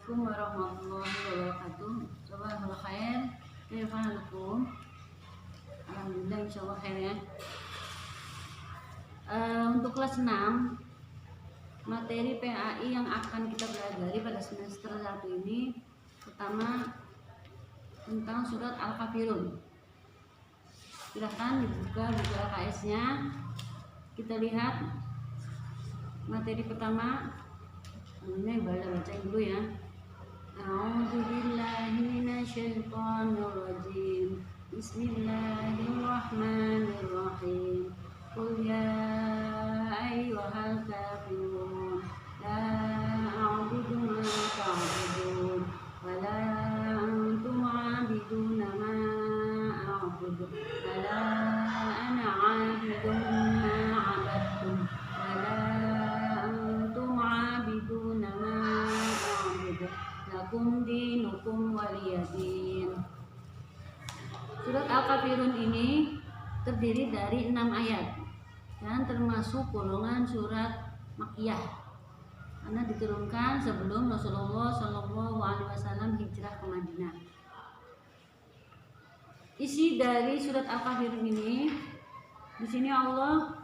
Assalamualaikum warahmatullahi wabarakatuh. Sabahul khair. Kaifa halukum? Alhamdulillah insyaallah khair ya. Untuk kelas 6 materi PAI yang akan kita pelajari pada semester 1 ini pertama tentang surat Al-Kafirun. Silahkan dibuka buku LKS-nya. Kita lihat materi pertama. Ini baca dulu ya. A'udzubillahi minasyaitonirrajim. Bismillahirrahmanirrahim. Qul ya ayyuhal kafirun la a'budu ma ta'budun wa la antum 'abiduna ma a'budu wa la ana 'abidun ma 'abadtum wa la antum 'abiduna ma a'budu lakum dinukum waliyadin. Surat Al-Kafirun ini terdiri dari 6 ayat dan termasuk golongan surat Makkiyah karena diturunkan sebelum Rasulullah SAW hijrah ke Madinah. Isi dari surat Al-Kafirun ini, di sini Allah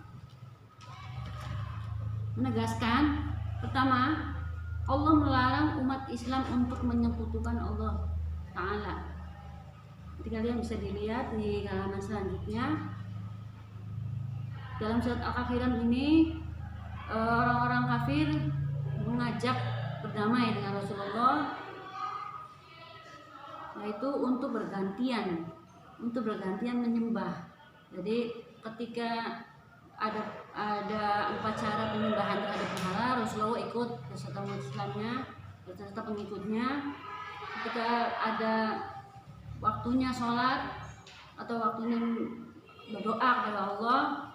menegaskan, pertama, Allah melarang umat Islam untuk menyekutukan Allah Ta'ala. Jadi kalian bisa dilihat di halaman selanjutnya. Dalam surat Al-Kafirun ini orang-orang kafir mengajak berdamai dengan Rasulullah, yaitu untuk bergantian menyembah. Jadi ketika ada upacara penyembahan terhadap berhala, Rasulullah ikut beserta umat Islamnya, beserta pengikutnya. Ketika ada waktunya sholat atau waktunya berdoa kepada Allah,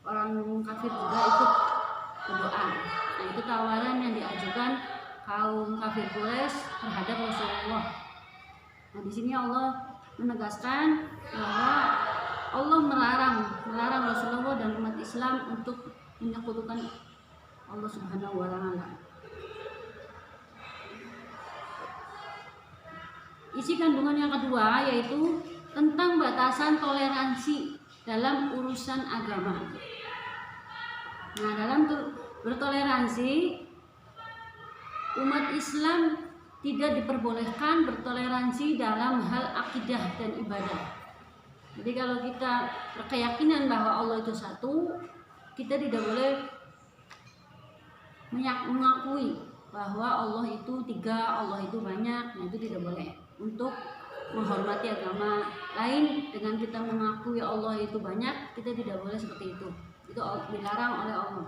orang kafir juga ikut berdoa. Nah, itu tawaran yang diajukan kaum kafir Quraisy terhadap Rasulullah. Nah, di sini Allah menegaskan bahwa Allah melarang Rasulullah dan umat Islam untuk menyekutukan Allah Subhanahu wa Ta'ala. Isi kandungan yang kedua yaitu tentang batasan toleransi dalam urusan agama. Nah, dalam bertoleransi, umat Islam tidak diperbolehkan bertoleransi dalam hal akidah dan ibadah. Jadi kalau kita berkeyakinan bahwa Allah itu satu, kita tidak boleh mengakui bahwa Allah itu tiga, Allah itu banyak. Nah, itu tidak boleh. Untuk menghormati agama lain dengan kita mengakui Allah itu banyak, kita tidak boleh seperti itu. Itu dilarang oleh Allah.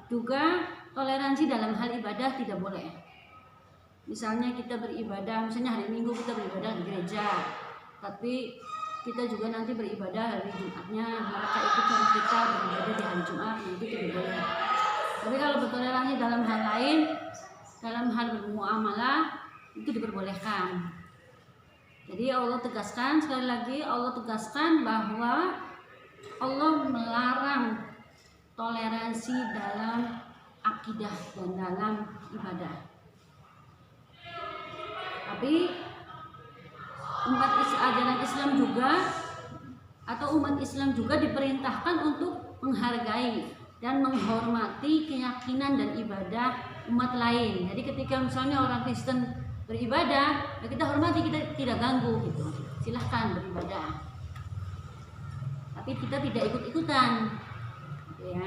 Juga toleransi dalam hal ibadah tidak boleh. Misalnya kita beribadah, misalnya hari Minggu kita beribadah di gereja, tapi kita juga nanti beribadah hari Jumatnya, mereka ikut cara kita beribadah di hari Jumat, itu tidak boleh. Tapi kalau bertoleransi dalam hal lain, dalam hal bermuamalah, itu diperbolehkan. Jadi Allah tegaskan, sekali lagi Allah tegaskan bahwa Allah melarang toleransi dalam akidah dan dalam ibadah. Tapi ajaran Islam juga atau umat Islam juga diperintahkan untuk menghargai dan menghormati keyakinan dan ibadah umat lain. Jadi ketika misalnya orang Kristen beribadah, ya kita hormati, kita tidak ganggu gitu. Silahkan beribadah. Tapi kita tidak ikut-ikutan. Gitu ya.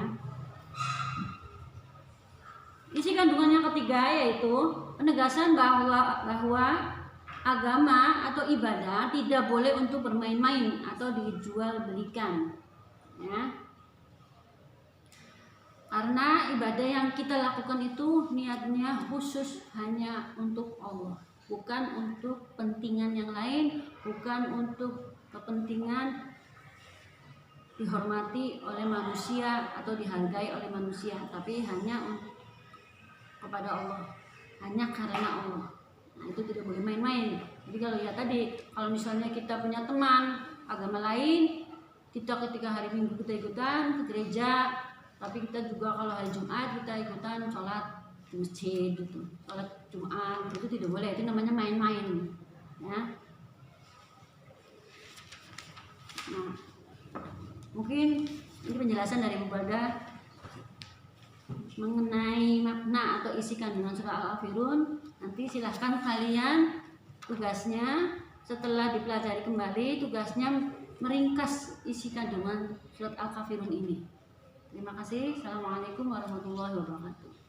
Isi kandungan yang ketiga yaitu penegasan bahwa agama atau ibadah tidak boleh untuk bermain-main atau dijual belikan. Ya. Karena ibadah yang kita lakukan itu niatnya khusus hanya untuk Allah, bukan untuk kepentingan yang lain, bukan untuk kepentingan dihormati oleh manusia atau dihargai oleh manusia, tapi hanya kepada Allah, hanya karena Allah. Nah, itu tidak boleh main-main. Jadi kalau ya tadi, kalau misalnya kita punya teman agama lain, kita ketika hari Minggu kita ikutan ke gereja, tapi kita juga kalau hari Jumat kita ikutan sholat di masjid gitu, sholat Jumat teman, itu tidak boleh, itu namanya main-main ya. Nah, mungkin ini penjelasan dari Mubadah mengenai makna atau isi kandungan surah Al-Kafirun. Nanti silahkan kalian tugasnya setelah dipelajari kembali, tugasnya meringkas isi kandungan surat Al-Kafirun ini. Terima kasih. Assalamualaikum warahmatullahi wabarakatuh.